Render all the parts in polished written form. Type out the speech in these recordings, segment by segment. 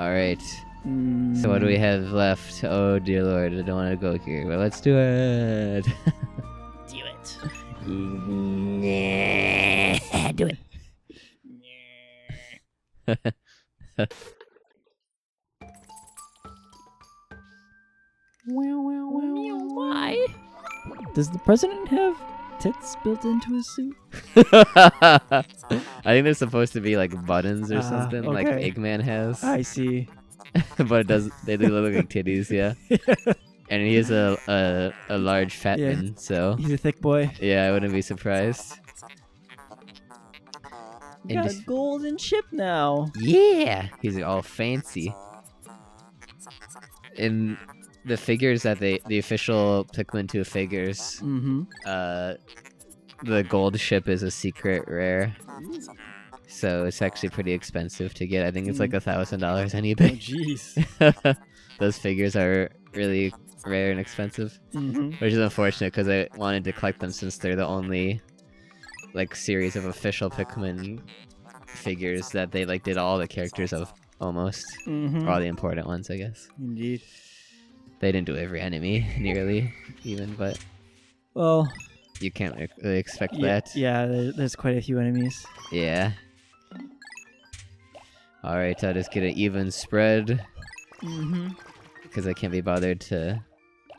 Alright. So what do we have left? Oh dear lord, I don't want to go here, but let's do it. Do it. Do it. Why? Does the president have tits built into his suit? I think they're supposed to be like buttons or something, like okay. Eggman has. I see. But they do look like titties, yeah. And he is a large fat Yeah. man, so He's a thick boy. yeah, I wouldn't be surprised. We And got a just- golden ship now. Yeah, he's all fancy. In the figures that the official Pikmin 2 figures, Mm-hmm. the gold ship is a secret rare. So it's actually pretty expensive to get. I think it's like $1,000 on Oh, eBay. jeez. Those figures are really rare and expensive, Mm-hmm. which is unfortunate because I wanted to collect them since they're the only like series of official Pikmin figures that they like did all the characters of almost, Mm-hmm. or all the important ones, I guess. Indeed. They didn't do every enemy nearly even, but Well, you can't really expect yeah, that. yeah, there's quite a few enemies. Yeah. Alright, I'll just get an even spread Mm-hmm. because I can't be bothered to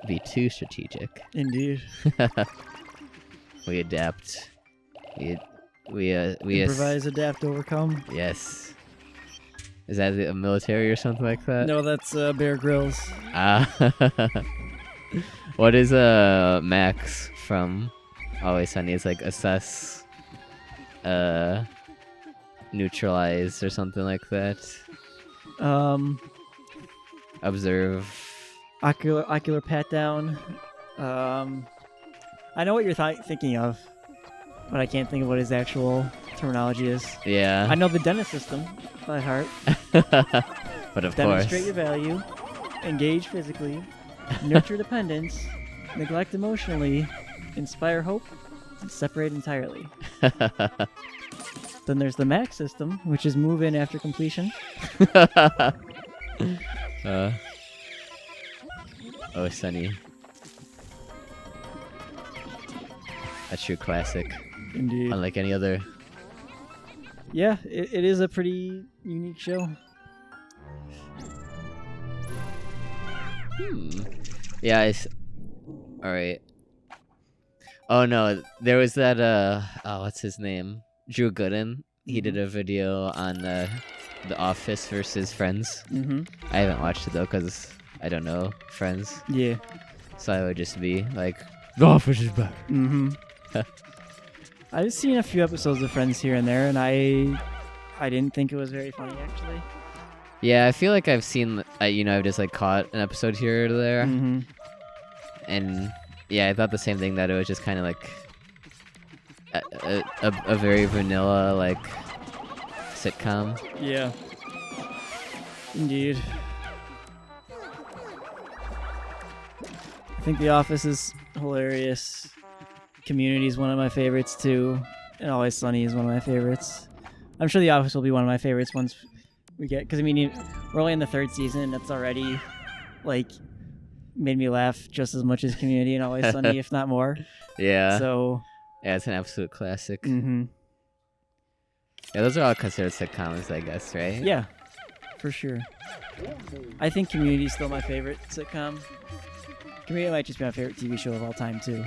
be too strategic. Indeed. We adapt. We Improvise, adapt, overcome. Yes. Is that a military or something like that? No, that's Bear Grylls. Ah. What is Max from Always Sunny? It's like assess, neutralize or something like that. Observe. Ocular pat down. I know what you're thinking of, but I can't think of what his actual terminology is. Yeah. I know the dentist system by heart. But of Demonstrate your course. value, engage physically, nurture dependence, neglect emotionally, inspire hope, and separate entirely. Then there's the max system, which is move in after completion. Oh, Sunny. A true classic. Indeed. Unlike any other. Yeah, it is a pretty unique show. Yeah, alright. Oh no, there was that, what's his name? Drew Gooden. He did a video on The Office versus Friends. Mm-hmm. I haven't watched it though, because I don't know Friends. Yeah. So I would just be like, The Office is back. Mm-hmm. I've seen a few episodes of Friends here and there, and I didn't think it was very funny, actually. Yeah, I feel like I've seen, I've just like caught an episode here or there. Mm-hmm. And yeah, I thought the same thing, that it was just kind of like a very vanilla like sitcom. Yeah. Indeed. I think The Office is hilarious. Community is one of my favorites too, and Always Sunny is one of my favorites. I'm sure The Office will be one of my favorites once we get, because I mean, we're only in the 3rd season, and that's already like made me laugh just as much as Community and Always Sunny, if not more. Yeah. So Yeah, it's an absolute classic. mm-hmm. Yeah, those are all considered sitcoms, I guess, right? Yeah, for sure. I think Community is still my favorite sitcom. Community might just be my favorite TV show of all time too.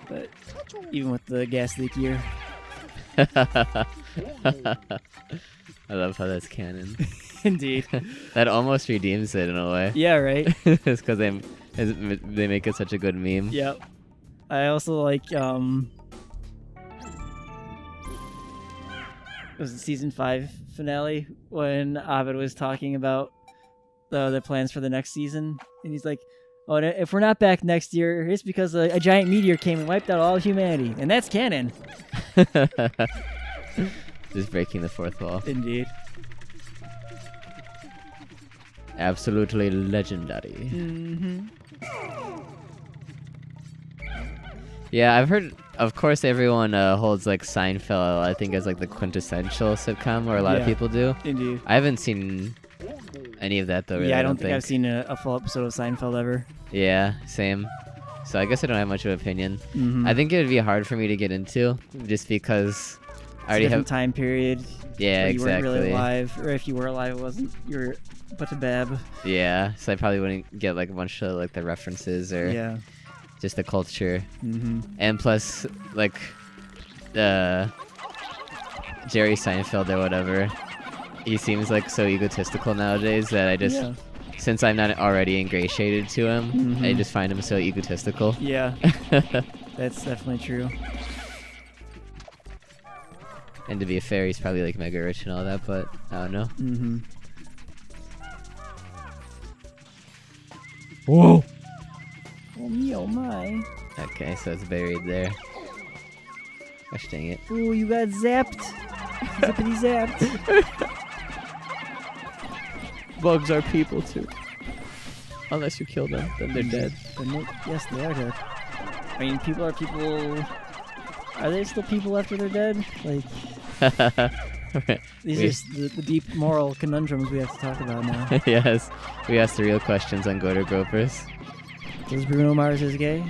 But even with the gas leak year. I love how that's canon. Indeed. That almost redeems it in a way. Yeah, right? It's because they make it such a good meme. Yep. I also like was it season 5 finale when Abed was talking about the plans for the next season, and he's like, "Oh, if we're not back next year, it's because a giant meteor came and wiped out all humanity, and that's canon." Just breaking the fourth wall. Indeed. Absolutely legendary. Mm-hmm. Yeah, I've heard. Of course, everyone holds like Seinfeld, I think, as like the quintessential sitcom, or a lot of Yeah. people do. Indeed. I haven't seen any of that though. Really, Yeah, I I don't think think I've seen a full episode of Seinfeld ever. Yeah, same. So I guess I don't have much of an opinion. Mm-hmm. I think it would be hard for me to get into just because I already have. Time period. Yeah, where you weren't exactly. really alive, or if you were alive, it wasn't. You were but a bab. Yeah, so I probably wouldn't get like a bunch of like the references or Yeah. just the culture. Mm-hmm. And plus, like, Jerry Seinfeld or whatever, he seems like so egotistical nowadays that I just, Yeah. since I'm not already ingratiated to him, I Mhm. just find him so egotistical. Yeah. That's definitely true. And to be fair, he's probably like mega rich and all that, but I don't know. Mm-hmm. Whoa! Oh me, oh my. Okay, so it's buried there. Gosh dang it. Ooh, you got zapped. Zippity zapped. Bugs are people too. Unless you kill them, then they're dead. Yes, they are dead. I mean, people are people. Are they still people after they're dead? Like, these are the deep moral conundrums we have to talk about now. Yes, we ask the real questions on Goater Gropers. Does Bruno Mars is gay?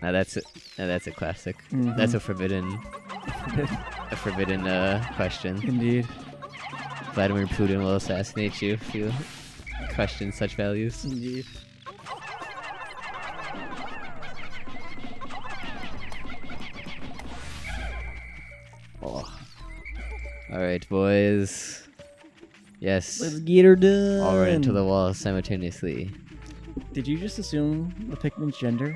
Now that's it. Now that's a classic. Mhm. That's a forbidden question. Indeed. Vladimir Putin will assassinate you if you question such values. Indeed. Oh. All right, boys. Yes. Let's get her done. All right into the wall simultaneously. Did you just assume a Pikmin's gender?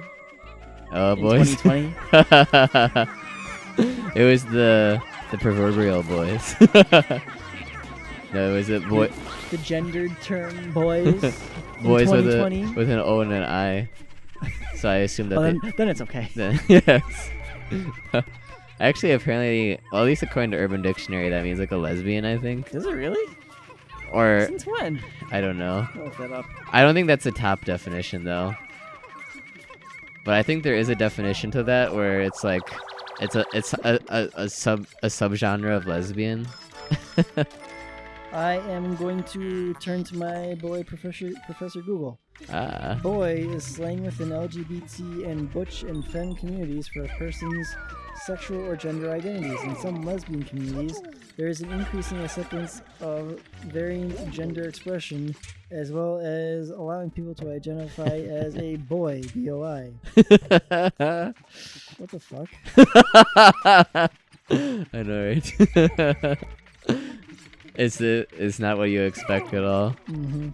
Oh, in boys. 2020? It was the proverbial boys. No, it was a boy. The gendered term boys. Boys in with 2020? an O and an I. So I assume that Oh, they. then it's okay. Yes. Actually, apparently, well, at least according to Urban Dictionary, that means like a lesbian, I think. Does it really? Or Since when? I don't know. I'll look that up. I don't think that's a top definition though. But I think there is a definition to that where it's like it's a subgenre of lesbian. I am going to turn to my boy, Professor Google. Ah. Boy is slang within LGBT and butch and femme communities for a person's sexual or gender identities. In some lesbian communities, there is an increasing acceptance of varying gender expression, as well as allowing people to identify as a boy, B-O-I. What the fuck? I know, right? It's not what you expect at all. Mm-hmm.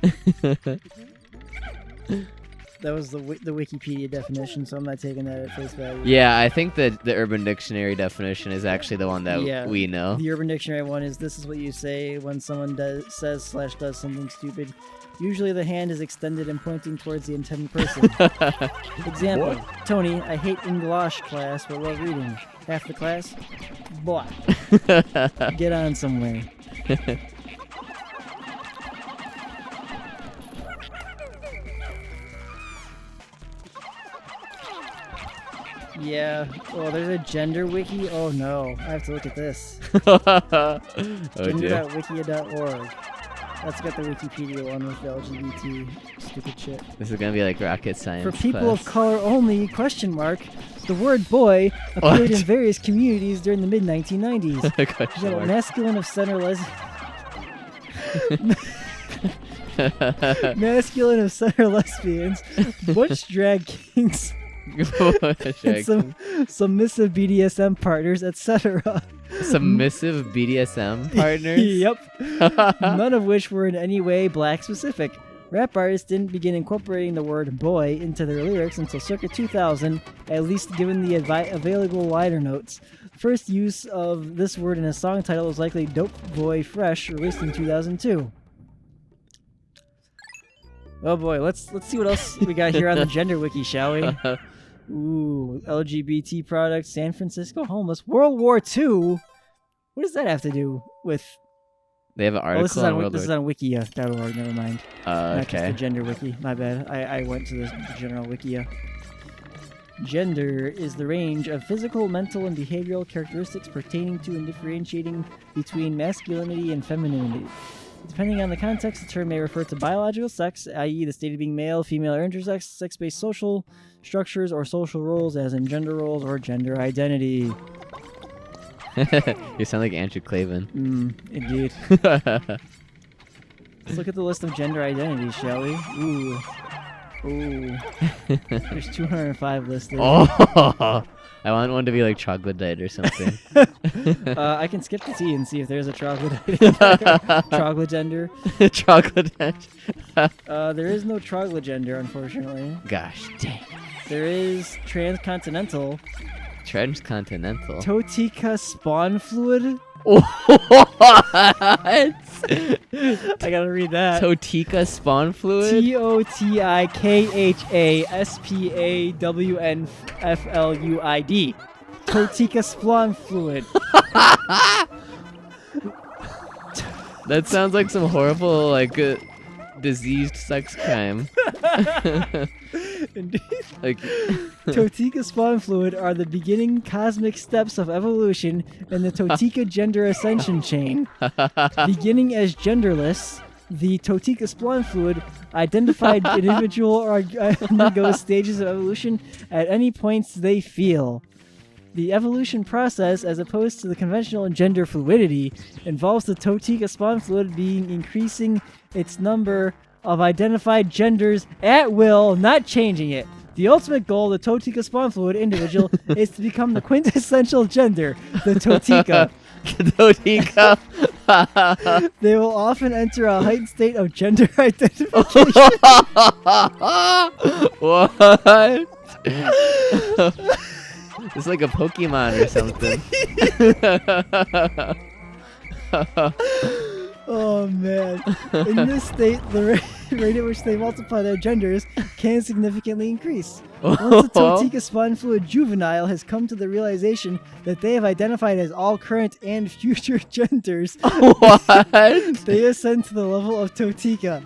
That was the Wikipedia definition, so I'm not taking that at face value. Yeah, I think that the Urban Dictionary definition is actually the one that Yeah. we know. The Urban Dictionary one is this is what you say when someone says/does something stupid. Usually the hand is extended and pointing towards the intended person. Example, What? Tony, I hate English class but love reading. Half the class? Boy. Get on somewhere. Yeah. Oh, there's a gender wiki? Oh no. I have to look at this. Oh dear. Gender.wikia.org. That's got the Wikipedia one with the LGBT stupid shit. This is gonna be like rocket science. For people class. of color only, question mark, the word boy appeared in various communities during the mid-1990s. You Question got a mark. masculine of center masculine of center lesbians, butch drag kings, and some submissive BDSM partners, etc. Submissive BDSM partners? Yep. None of which were in any way black specific. Rap artists didn't begin incorporating the word boy into their lyrics until circa 2000, at least given the available liner notes. First use of this word in a song title was likely Dope Boy Fresh, released in 2002. Oh boy, let's see what else we got here on the gender wiki, shall we? Ooh, LGBT products, San Francisco homeless, World War II. What does that have to do with? They have an Oh, article this is on on World this is War. on Wikia.org. Never mind. Not just Okay. the gender wiki. My bad. I went to the general Wikia. Gender is the range of physical, mental, and behavioral characteristics pertaining to and differentiating between masculinity and femininity. Depending on the context, the term may refer to biological sex, i.e. the state of being male, female, or intersex, sex-based social structures or social roles, as in gender roles or gender identity. You sound like Andrew Clavin. Indeed. Let's look at the list of gender identities, shall we? Ooh. There's 205 listed. Oh, I want one to be like troglodyte or something. I can skip the T and see if there's a troglodyte. Troglogender. Troglodyte. There is no troglogender, unfortunately. Gosh dang. There is transcontinental. Transcontinental. Totikhaspawnfluid. What? I gotta read that. Totikhaspawnfluid? Totikhaspawnfluid. Totikhaspawnfluid. That sounds like some horrible, like, diseased sex crime. Indeed. Like, Totikhaspawnfluid are the beginning cosmic steps of evolution in the Totika gender ascension chain. Beginning as genderless, the Totikhaspawnfluid identified individual undergoes stages of evolution at any points they feel. The evolution process, as opposed to the conventional gender fluidity, involves the Totikhaspawnfluid being increasing its number of identified genders at will, not changing it. The ultimate goal of the Totikhaspawnfluid individual is to become the quintessential gender, the Totika. Totika. They will often enter a heightened state of gender identification. What? It's like a Pokemon or something. Oh man. In this state, the rate at which they multiply their genders can significantly increase. Once the Totikhaspawnfluid juvenile has come to the realization that they have identified as all current and future genders, What? they ascend to the level of Totika.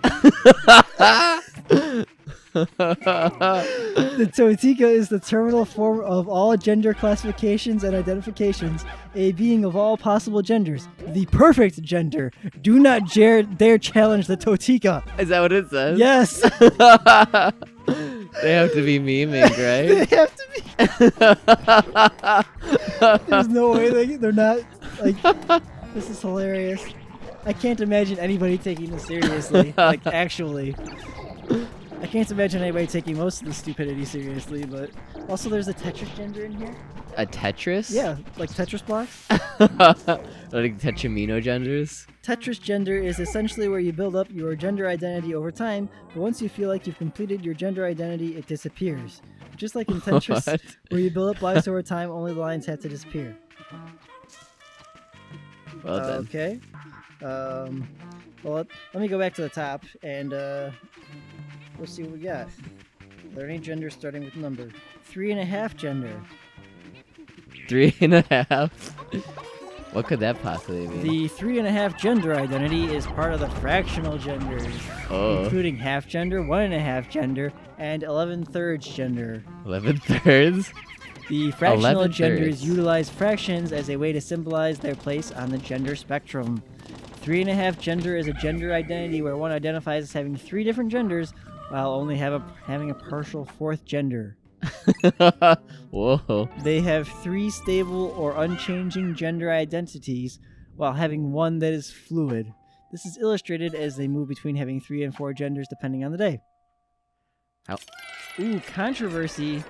The Totika is the terminal form of all gender classifications and identifications, a being of all possible genders, the perfect gender. Do not dare challenge the Totika. Is that what it says? Yes. They have to be memeing, right? They have to be. There's no way they're not. Like, this is hilarious. I can't imagine anybody taking this seriously. Like, actually. I can't imagine anybody taking most of the stupidity seriously, but also there's a Tetris gender in here. A Tetris? Yeah, like Tetris blocks. Like Tetramino genders? Tetris gender is essentially where you build up your gender identity over time, but once you feel like you've completed your gender identity, it disappears. Just like in Tetris, What? where you build up lives over time, only the lines have to disappear. Well then. Okay. Well, let me go back to the top and let's see what we got. Learning gender starting with number 3.5 gender. 3.5? What could that possibly mean? The 3.5 gender identity is part of the fractional genders, including half gender, 1.5 gender, and 11/3 gender. 11/3? The fractional 11/3. genders utilize fractions as a way to symbolize their place on the gender spectrum. 3.5 gender is a gender identity where one identifies as having 3 different genders while only having a partial 4th gender. Whoa. They have 3 stable or unchanging gender identities while having 1 that is fluid. This is illustrated as they move between having 3 and 4 genders depending on the day. How? Ooh, controversy.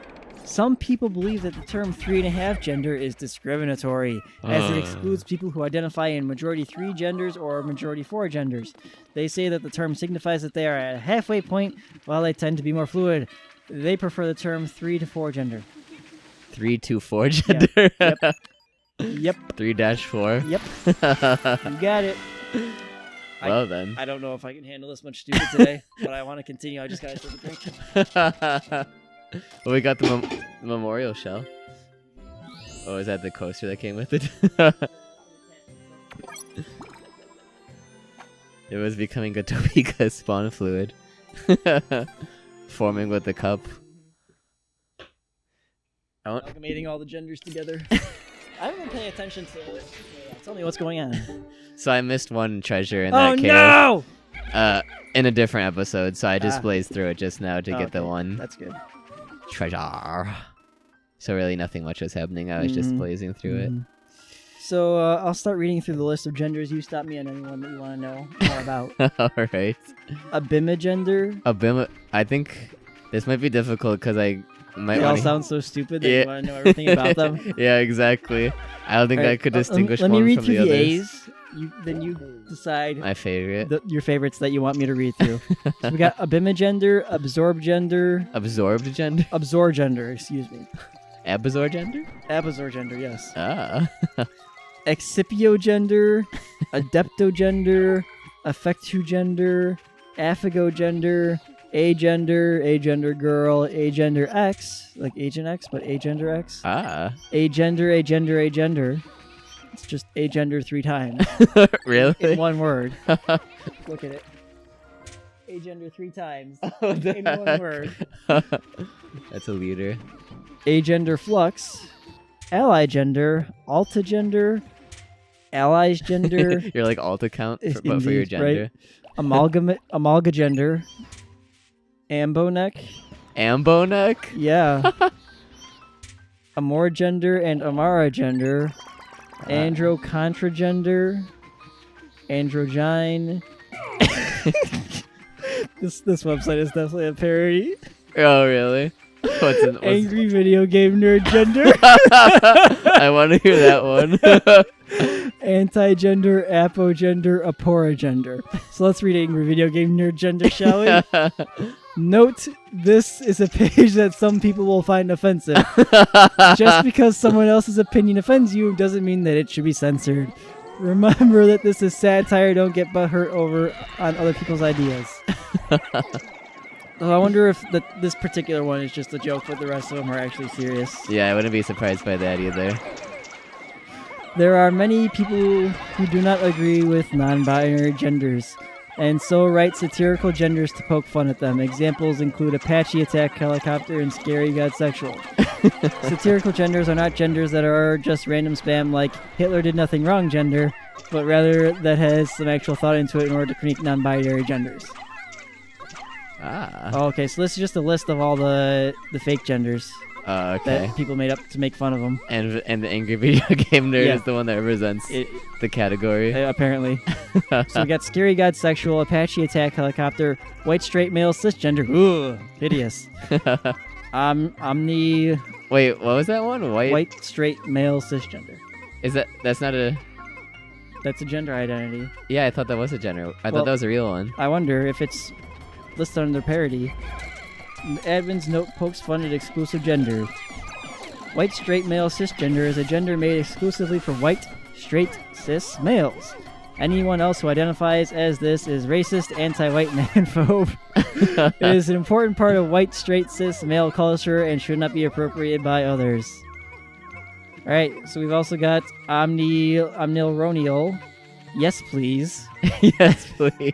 Some people believe that the term 3.5 gender is discriminatory, as it excludes people who identify in majority 3 genders or majority 4 genders. They say that the term signifies that they are at a halfway point, while they tend to be more fluid. They prefer the term 3 to 4 gender. 3 to 4 gender? Yep. 3-4? Yep. You got it. Well then. I don't know if I can handle this much stupid today, but I want to continue. I just gotta take a drink. Well, we got the memorial shell. Oh, is that the coaster that came with it? It was becoming a Totikhaspawnfluid. Forming with the cup. Amalgamating all the genders together. I haven't been paying attention to Tell me what's going on. So I missed one treasure in Oh that cave. no! In a different episode, so I just blazed through it just now to get the Okay, one That's good. treasure. So really nothing much was happening. I was just blazing through it. Mhm. So I'll start reading through the list of genders. You stop me on anyone that you want to know more about. All right. Abimagender. I think this might be difficult because I might They all want to. sound so stupid that you want to know everything about them. Yeah, exactly. I don't think I could distinguish let one me read from through the the others. A's. Then you decide My favorite. your favorites that you want me to read through. So we got abimagender, absorbgender, Absorbed gender? absorgender, excuse me. Absorb gender? Absorgender, yes. Ah. Excipiogender, adeptogender, affectogender, affigogender, agender girl, agender X, like Agent X, but agender X. Ah. Agender. It's just agender 3 times Really? in one word. Look at it. Agender 3 times in one word. That's a leader. Agender flux, ally gender, altagender, allies gender, You're like alt account, but for your Indeed, gender. right? Amalgagender, amboneck, Amboneck? yeah. Amorgender and Amara-gender, androcontragender, androgyne. This website is definitely a parody. Oh, really? What's Angry video game nerd gender. I want to hear that one. Anti-gender, apogender, aporagender. So let's read Angry Video Game Nerd Gender, shall we? Note, this is a page that some people will find offensive. Just because someone else's opinion offends you doesn't mean that it should be censored. Remember that this is satire. Don't get butthurt over on other people's ideas. So I wonder if this particular one is just a joke, but the rest of them are actually serious. Yeah, I wouldn't be surprised by that either. There are many people who do not agree with non-binary genders, and so write satirical genders to poke fun at them. Examples include Apache Attack Helicopter and Scary God Sexual. Satirical genders are not genders that are just random spam like Hitler did nothing wrong gender, but rather that has some actual thought into it in order to create non-binary genders. Ah. Oh, okay, so this is just a list of all the fake genders Okay. that people made up to make fun of them. And the angry video game nerd Yeah. is the one that represents the category. Apparently. So we got Scary God Sexual, Apache Attack Helicopter, White Straight Male Cisgender. Ooh, hideous. Omni Wait, what was that one? White Straight Male Cisgender. That's not a... That's a gender identity. Yeah, I thought that was a gender. I Well- thought that was a real one. I wonder if it's listed under parody. Admin's note pokes fun at exclusive gender. White straight male cisgender is a gender made exclusively for white, straight, cis males. Anyone else who identifies as this is racist, anti-white, manphobe. It is an important part of white, straight, cis male culture and should not be appropriated by others. Alright, so we've also got Omnilronial. Yes, please. Yes, please.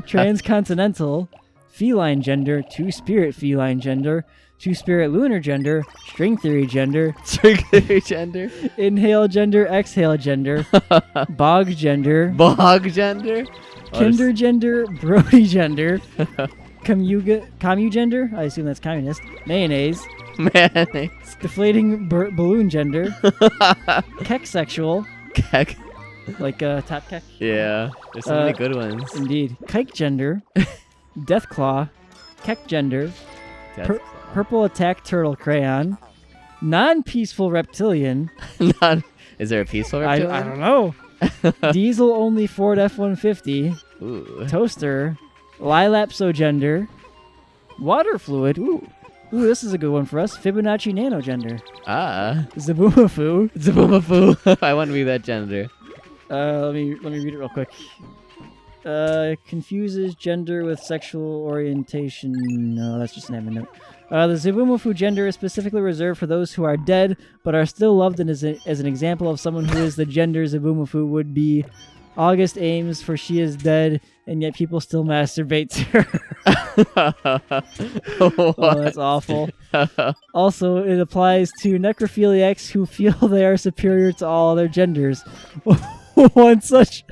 Transcontinental, feline gender, two-spirit feline gender, two-spirit lunar gender, string theory gender, Circular gender. inhale gender, exhale gender, bog gender, Bog gender. kinder gender, brody gender, commu gender, I assume that's communist, mayonnaise, Mayonnaise. deflating balloon gender, keck sexual, Keck. like top keck, Yeah, there's so many good ones. indeed, kike gender, deathclaw, keck gender, That's purple attack turtle crayon, non-peaceful reptilian. Is there a peaceful I reptilian? don't know. Diesel only Ford F-150, Ooh. toaster, lilaps gender, water fluid. Ooh, this is a good one for us. Fibonacci nanogender, Ah. Zaboomafoo. Zaboomafoo. I want to be that gender. Let me read it real quick. Confuses gender with sexual orientation. No, that's just an admin note. The Zaboomafoo gender is specifically reserved for those who are dead but are still loved, and as an example of someone who is the gender Zaboomafoo would be August aims for she is dead, and yet people still masturbate to her. Oh, that's awful. Also, it applies to necrophiliacs who feel they are superior to all other genders. One such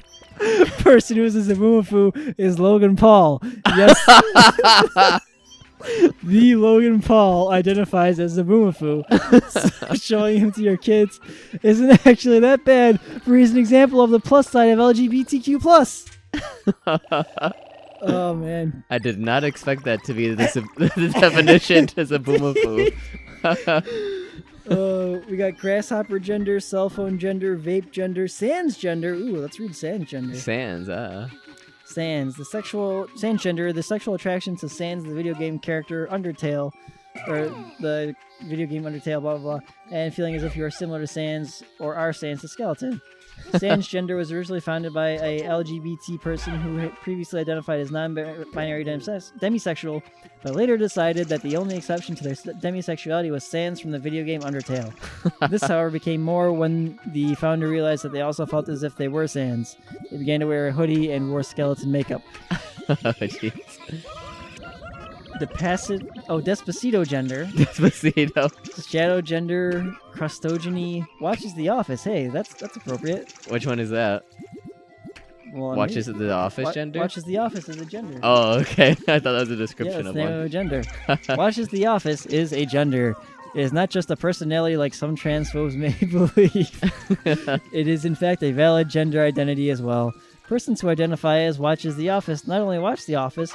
person who is a Zaboomafoo is Logan Paul. Yes. The Logan Paul identifies as Zaboomafoo. So showing him to your kids isn't actually that bad, for he's an example of the plus side of LGBTQ+. Oh, man. I did not expect that to be the definition to Zaboomafoo. We got grasshopper gender, cell phone gender, vape gender, sans gender. Ooh, let's read sans gender. Sans, Sans, sans gender, the sexual attraction to Sans, the video game character Undertale, or the video game Undertale, blah, blah, blah, and feeling as if you are similar to Sans or are Sans the skeleton. Sans gender was originally founded by a LGBT person who had previously identified as non-binary demisexual, but later decided that the only exception to their demisexuality was Sans from the video game Undertale. This, however, became more when the founder realized that they also felt as if they were Sans. They began to wear a hoodie and wore skeleton makeup. Oh, jeez. Despacito gender. Despacito. Shadow gender, crustogeny, watches The Office. Hey, that's appropriate. Which one is that? Well, Watches The Office gender? Watches The Office is a gender. Oh, okay. I thought that was a description yeah, of the name one. of a gender. Watches The Office is a gender. It is not just a personality like some transphobes may believe. It is, in fact, a valid gender identity as well. Persons who identify as Watches The Office not only watch The Office,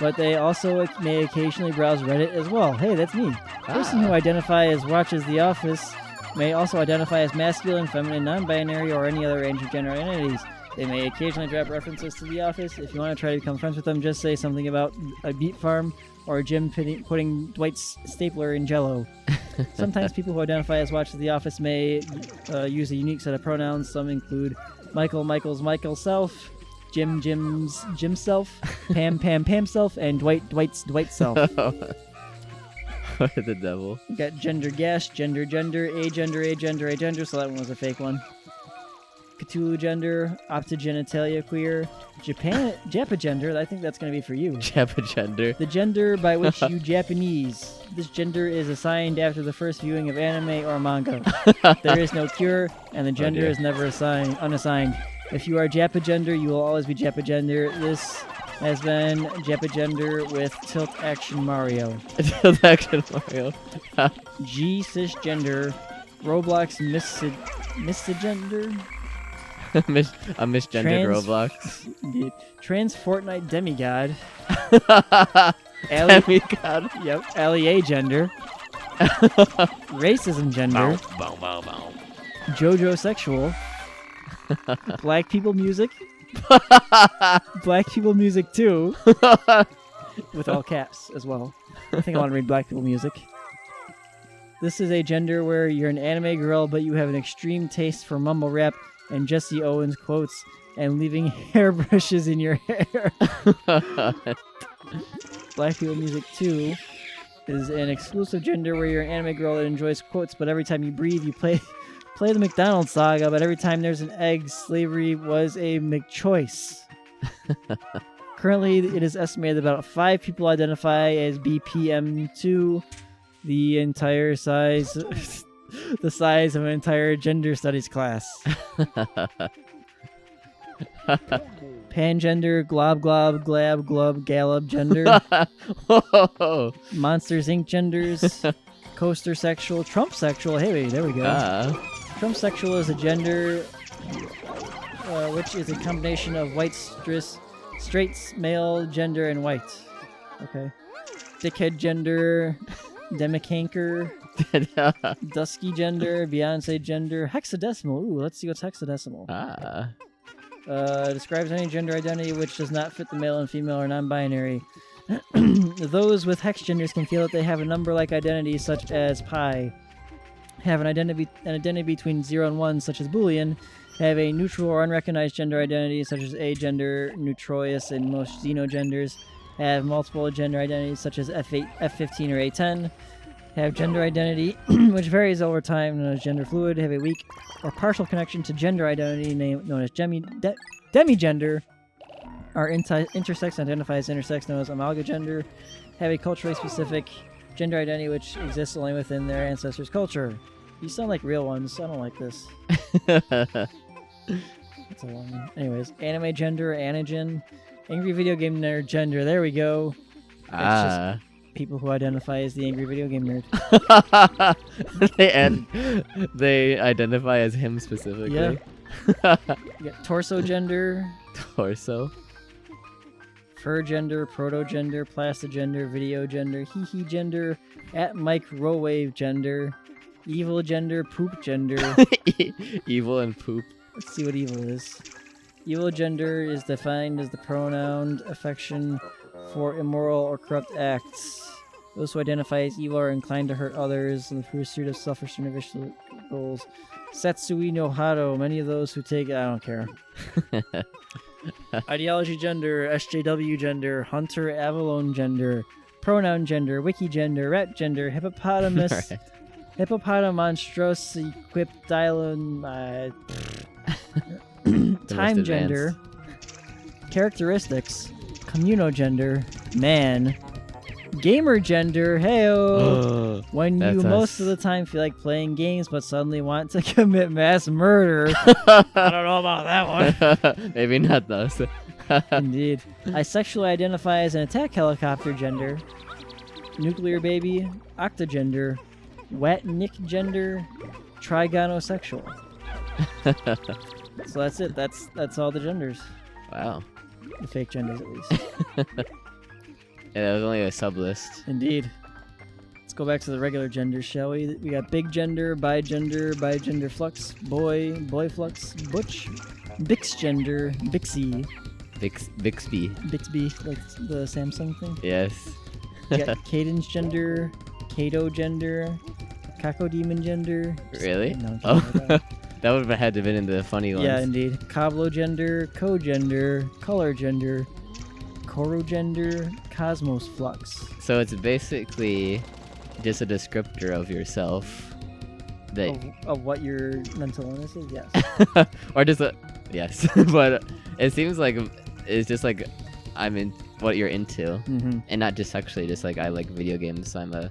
but they also may occasionally browse Reddit as well. Hey, that's me. Person who identify as Watches The Office may also identify as masculine, feminine, non-binary, or any other range of gender identities. They may occasionally drop references to The Office. If you want to try to become friends with them, just say something about a beet farm or Jim putting Dwight's stapler in Jell-O. Sometimes people who identify as Watches The Office may use a unique set of pronouns. Some include Michael's Self, Jim's self, Pam self, and Dwight's self. What the devil? You got gender, agender, so that one was a fake one. Cthulhu gender, optogenitalia queer, Japagender, I think that's going to be for you. Japagender. The gender by which you Japanese. This gender is assigned after the first viewing of anime or manga. There is no cure, and the gender is never unassigned. If you are Japagender, you will always be Japagender. This has been Japagender with Tilt Action Mario. Tilt Action Mario. G cisgender, Roblox misgender. A misgendered Roblox. Trans Fortnite demigod. Demigod. Yep. LEA gender. Racism gender. JoJo sexual. Black people music. Black people music too. With all caps as well. I think I want to read black people music. This is a gender where you're an anime girl, but you have an extreme taste for mumble rap and Jesse Owens quotes and leaving hairbrushes in your hair. Black people music 2 is an exclusive gender where you're an anime girl that enjoys quotes, but every time you breathe, you play the McDonald's saga, but every time there's an egg, slavery was a McChoice. Currently, it is estimated about 5 people identify as BPM2, the entire size... the size of an entire gender studies class. Pangender, glob, glab, glub, gallop, gender. Monsters Inc. genders. Coaster sexual, Trump sexual. Hey, wait, there we go. Trump sexual is a gender which is a combination of white straight male gender and white. Okay. Dickhead gender, demicanker. Dusky gender, Beyonce gender, hexadecimal. Ooh, let's see what's hexadecimal. Describes any gender identity which does not fit the male and female or non-binary. Those with hex genders can feel that they have a number-like identity, such as pi. Have an identity between 0 and 1, such as Boolean. Have a neutral or unrecognized gender identity, such as agender, neutroius, and most xenogenders. Have multiple gender identities, such as F8, F15, or A10. have gender identity, which varies over time, known as gender fluid, have a weak or partial connection to gender identity, known as demigender, are intersex, identify as intersex, known as amalgagender, have a culturally specific gender identity which exists only within their ancestors' culture. These sound like real ones. I don't like this. That's a long one. Anyways, anime gender, anagen, angry video game nerd gender. There we go. It's just people who identify as the angry video game nerd. they identify as him specifically. Yeah. You got torso gender, Torso. fur gender, proto gender, plastogender, video gender, hee gender, at microwave gender, evil gender, poop gender. Evil and poop. Let's see what evil is. Evil gender is defined as the pronoun affection for immoral or corrupt acts. Those who identify as evil are inclined to hurt others in the pursuit of selfish and vicious goals. Satsui no Hado, many of those who take... I don't care. Ideology gender, SJW gender, Hunter Avalon gender, pronoun gender, wiki gender, rat gender, hippopotamus, Right. hippopotamonstrous equipped dialon, time most gender, characteristics, communogender, man, gamer gender, heyo. When you That's most us. of the time feel like playing games but suddenly want to commit mass murder. I don't know about that one. Maybe not those. Indeed. I sexually identify as an attack helicopter gender, nuclear baby, octogender, wet nick gender, trigonosexual. So that's it. That's all the genders. Wow. The fake genders, at least. Yeah, that was only a sub list. Indeed. Let's go back to the regular genders, shall we? We got big gender, bigender flux, boy flux, butch, bix gender, bixie, Bixby. Bixby, like the Samsung thing. Yes. We got cadence gender, Kato gender, Cacodemon gender. Really? No, I'm Oh. kidding about that. That would have had to have been in the funny ones. Yeah, indeed. Cablo gender, co-gender, color gender, Koro gender, cosmos flux. So it's basically just a descriptor of yourself. That Of what your mental illness is, yes. or just a yes. But it seems like it's just like I'm in what you're into. Mm-hmm. And not just sexually, just like I like video games, so I'm a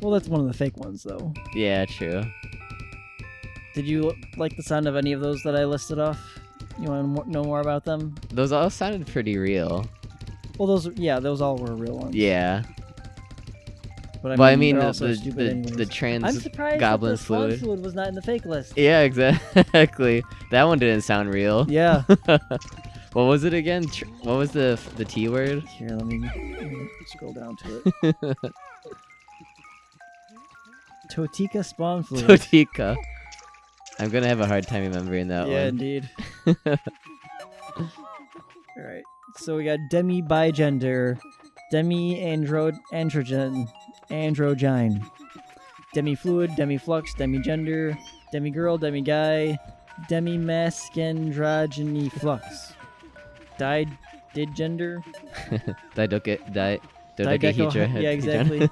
Well, that's one of the fake ones, though. yeah, true. Did you like the sound of any of those that I listed off? You want to know more about them? Those all sounded pretty real. Well, those all were real ones. Yeah. But I mean they're the also stupid anyways. the trans I'm surprised goblin that the Spawn fluid. fluid was not in the fake list. Yeah, exactly. That one didn't sound real. Yeah. What was it again? What was the T word? Here, let me scroll down to it. Totikhaspawnfluid. Totika. I'm gonna have a hard time remembering that Yeah, one. indeed. Alright. So we got demi-bigender, demi-androgyne, demi-fluid, demi-flux, demi-gender, demi-girl, demi-guy, demi-mascandrogyny flux. Did-gender? Dodecahedra. Yeah, exactly.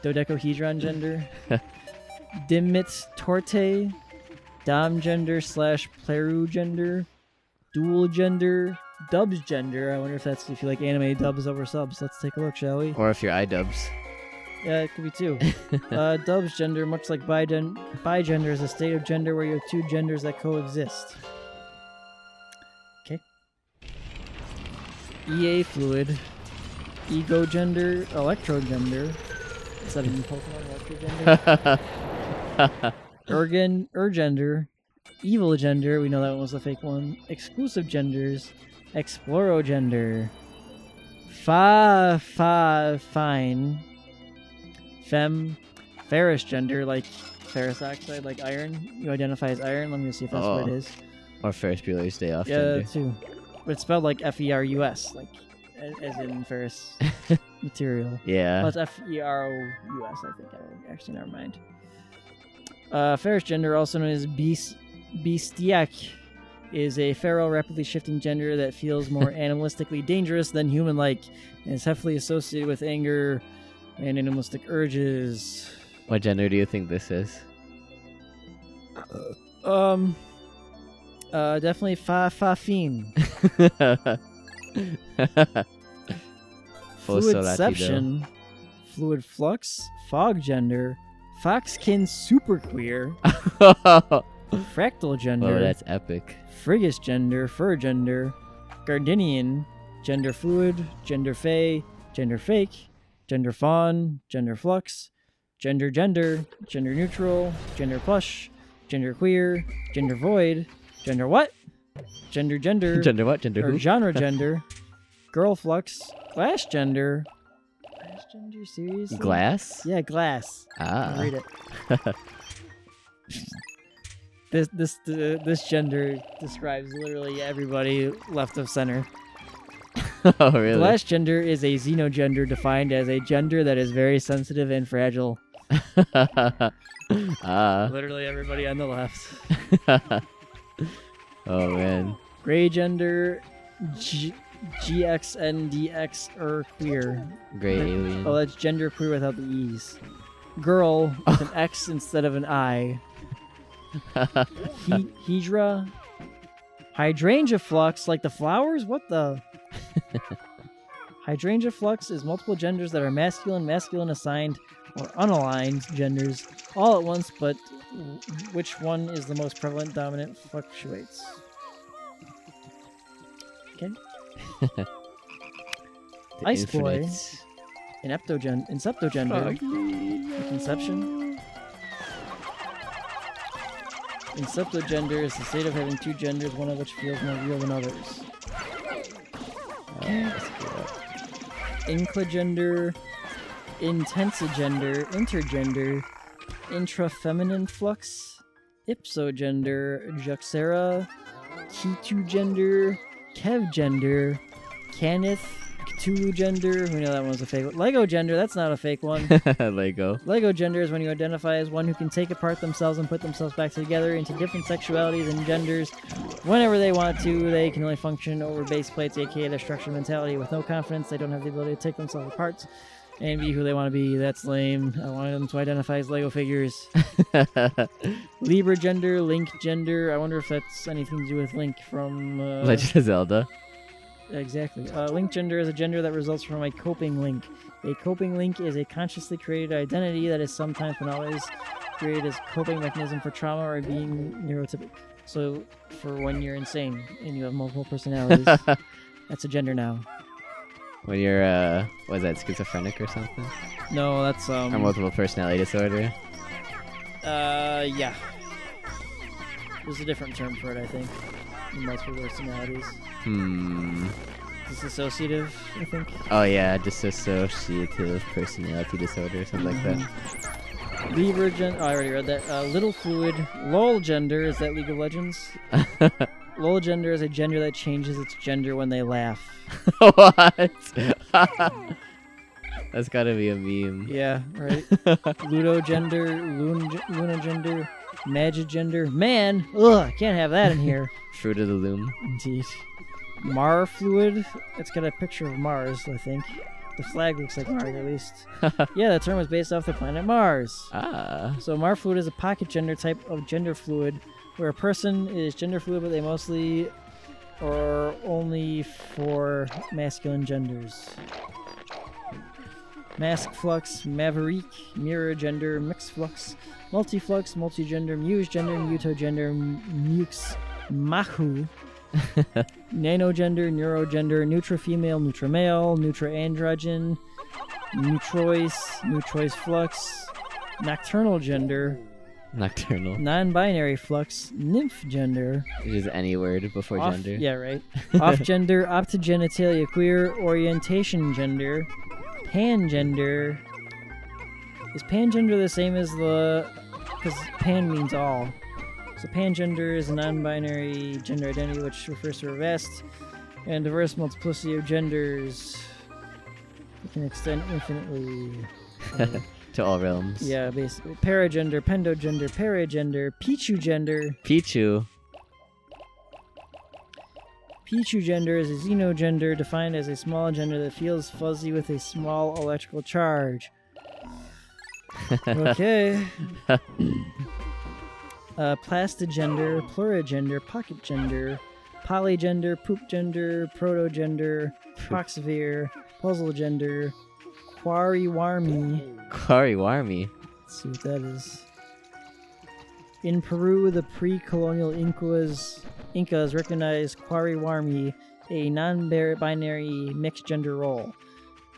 Dodecahedron gender. Dimit torte. Dom gender / pleru gender. Dual gender. Dubs gender. I wonder if that's if you like anime dubs over subs. Let's take a look, shall we? Or if you're iDubbbz. Yeah, it could be too. Dubs gender, much like bigender, is a state of gender where you have two genders that coexist. Okay. EA fluid. Ego gender, electro gender. Is that a new Pokemon, electro gender? Urgender, evil gender, we know that one was a fake one. Exclusive genders, explorogender, fine, fem, ferrous gender, like ferrous oxide, like iron. You identify as iron. Let me see if that's what it is. Or Ferris Bueller's Day Off Yeah, gender. that too. But it's spelled like FERUS, like as in ferrous material. Yeah. Well, it's FEROUS, I think. Actually, never mind. Ferrous gender, also known as bestiac, is a feral, rapidly shifting gender that feels more animalistically dangerous than human-like, and is heavily associated with anger and animalistic urges. What gender do you think this is? Definitely fa-fin. Full Fluid solatido. Seption, Fluid Flux, Fog Gender, Foxkin Super Queer, Fractal Gender, Oh, that's epic. Frigus Gender, Fur Gender, Gardinian, Gender Fluid, Gender Fey, Gender Fake, Gender Fawn, Gender Flux, Gender Neutral, Gender Plush, Gender Queer, Gender Void, Gender What? Gender Gender what? Gender or who? Genre Gender, Girl Flux, Glass Gender. Glass Gender, seriously? Glass? Yeah, Glass. Ah. I'll read it. This gender describes literally everybody left of center. Oh, really? Glass gender is a xenogender defined as a gender that is very sensitive and fragile. Ah. Literally everybody on the left. Oh, man. Gray gender, GXNDX or queer. Gray alien. Oh, that's gender queer without the E's. Girl with an X instead of an I. Hydra. Hydrangea flux, like the flowers? What the? Hydrangea flux is multiple genders that are masculine assigned, or unaligned genders all at once, but which one is the most prevalent dominant fluctuates. Okay. The Ice Boy. infinite. Inceptogender. Conception. Inceptogender is the state of having two genders, one of which feels more real than others. Inclagender, intensagender, intergender, intrafeminine flux, ipsogender, juxera, ketugender, kevgender, canith, Cthulhu gender. We know that one's a fake one. Lego gender, that's not a fake one. Lego. Lego gender is when you identify as one who can take apart themselves and put themselves back together into different sexualities and genders whenever they want to. They can only function over base plates, aka their structured mentality. With no confidence, they don't have the ability to take themselves apart and be who they want to be. That's lame. I wanted them to identify as Lego figures. Libra gender, Link gender. I wonder if that's anything to do with Link from Legend of Zelda. Exactly. Link gender is a gender that results from a coping link. A coping link is a consciously created identity that is sometimes but not always created as a coping mechanism for trauma or being neurotypical. So, for when you're insane and you have multiple personalities, that's a gender now. When you're, what is that, schizophrenic or something? No, that's Or multiple personality disorder? yeah. There's a different term for it, I think. Multiple personalities. Disassociative, I think. Oh yeah, dissociative personality disorder or something like that. Libra gender. Oh, I already read that. Little fluid. LOL gender. Is that League of Legends? LOL gender is a gender that changes its gender when they laugh. What? That's gotta be a meme. Yeah, right. Ludo gender. Luna gender. Magic gender. Man! Ugh, can't have that in here. Fruit of the Loom. Indeed. Mar fluid. It's got a picture of Mars, I think. The flag looks like Mars, at least. Yeah, the term was based off the planet Mars. Ah. So Mar fluid is a pocket gender type of gender fluid, where a person is gender fluid, but they mostly or only for masculine genders. Mask flux, maverick, mirror gender, mixed flux, multiflux, multigender, muse gender, mutogender, mux, mahu, nanogender, neurogender, nutra-female, nutra-male, nutra-androgen, neutrois flux, nocturnal gender, Nocturnal. non-binary flux, nymph gender, Just any word before off, gender. yeah, right, off gender, optogenitalia queer, orientation gender, pangender. Is pangender the same as the... because pan means all. So pangender is a non-binary gender identity which refers to a vast and diverse multiplicity of genders. It can extend infinitely. To all realms. Yeah, basically. Paragender, pendogender, paragender, Pichu gender. Pichu. Pichu gender is a xenogender defined as a small gender that feels fuzzy with a small electrical charge. Okay. Plastogender, plurigender, pocket gender, polygender, poop gender, protogender, proxivere, puzzle gender, quariwarmi. Quariwarmi. Let's see what that is. In Peru, the pre-colonial Incas recognized quariwarmi, a non-binary mixed gender role.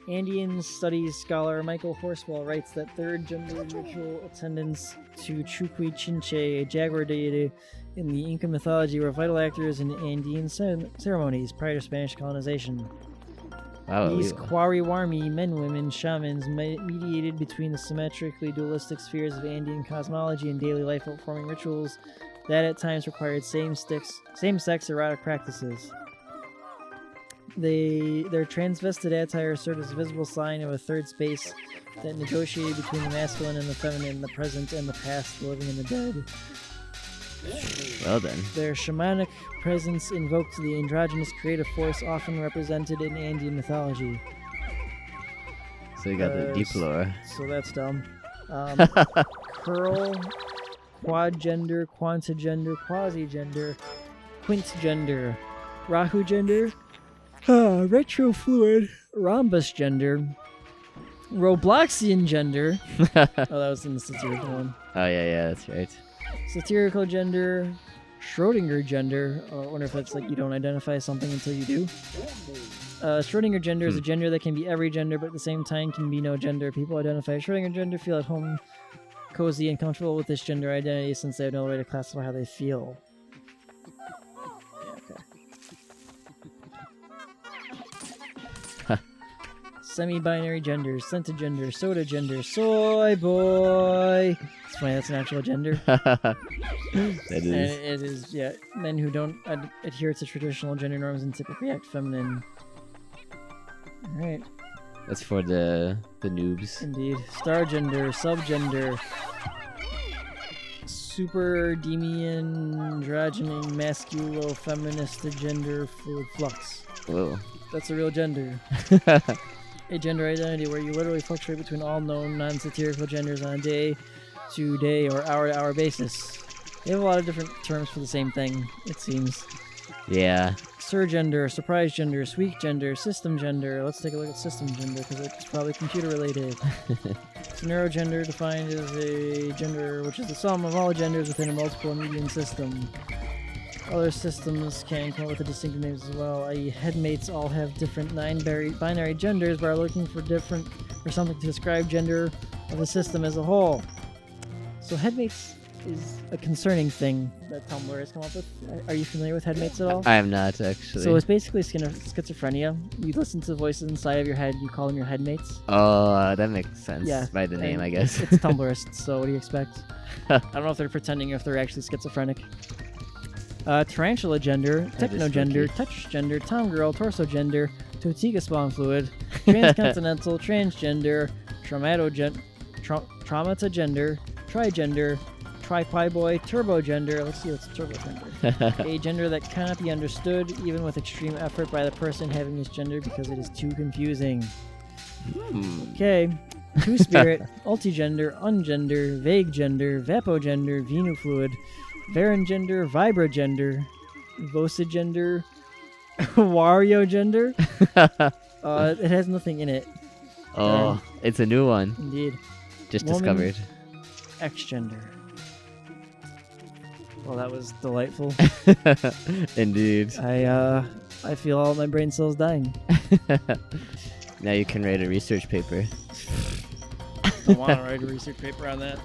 Andean studies scholar Michael Horswell writes that third gender ritual attendants to Chuqui Chinche, a jaguar deity in the Inca mythology, were vital actors in Andean ceremonies prior to Spanish colonization. Wow. These quariwarmi, men, women, shamans, mediated between the symmetrically dualistic spheres of Andean cosmology and daily life, performing rituals that at times required same-sex erotic practices. Their transvested attire served as a visible sign of a third space that negotiated between the masculine and the feminine, the present and the past, the living and the dead. Well then. Their shamanic presence invoked the androgynous creative force often represented in Andean mythology. So you got the deep lore. So that's dumb. Curl, quad gender, quanta gender, quasi gender, quint gender, rahu gender, retro fluid, rhombus gender, Robloxian gender. Oh, that was in the satirical one. Oh yeah, that's right. Satirical gender, Schrodinger gender. I wonder if it's like you don't identify something until you do. Schrodinger gender is a gender that can be every gender, but at the same time can be no gender. People identify Schrodinger gender feel at home, cozy, and comfortable with this gender identity since they have no way to classify how they feel. Semi-binary genders, centigender, soda gender, soy boy. It's funny, that's an actual gender. That And is. it is, yeah, men who don't adhere to traditional gender norms and typically act feminine. Alright, That's for the noobs. indeed. Star gender, subgender, super demian, androgyny, masculo, feminist, gender, fluid flux. Whoa. That's a real gender. A gender identity where you literally fluctuate between all known non-satirical genders on a day-to-day or hour-to-hour basis. They have a lot of different terms for the same thing, it seems. Yeah. Surgender, surprise gender, sweet gender, system gender. Let's take a look at system gender because it's probably computer related. So neurogender defined as a gender which is the sum of all genders within a multiple median system. Other systems can come up with distinctive names as well, i.e. headmates all have different binary genders but are looking for something to describe gender of the system as a whole. So headmates is a concerning thing that Tumblr has come up with. Are you familiar with headmates at all? I am not actually. So it's basically schizophrenia. You listen to the voices inside of your head, you call them your headmates. Oh, that makes sense. Yeah, By the name, and I guess. It's Tumblrist, so what do you expect? I don't know if they're pretending or if they're actually schizophrenic. Tarantula gender, That is techno gender, spooky. touch gender, tom girl, torso gender, Totikhaspawnfluid, transcontinental, transgender, traumata gender, trigender, tri-boy, turbo gender. Let's see what's turbo gender. A gender that cannot be understood even with extreme effort by the person having this gender because it is too confusing. Okay. Two-spirit, ultigender, ungender, vague gender, vapogender, venufluid, varengender, vibragender, vocigender, Wario gender. It has nothing in it. Oh, it's a new one. Indeed. Just Woman. discovered. X gender. Well, that was delightful. Indeed. I feel all my brain cells dying. Now you can write a research paper. I want to write a research paper on that.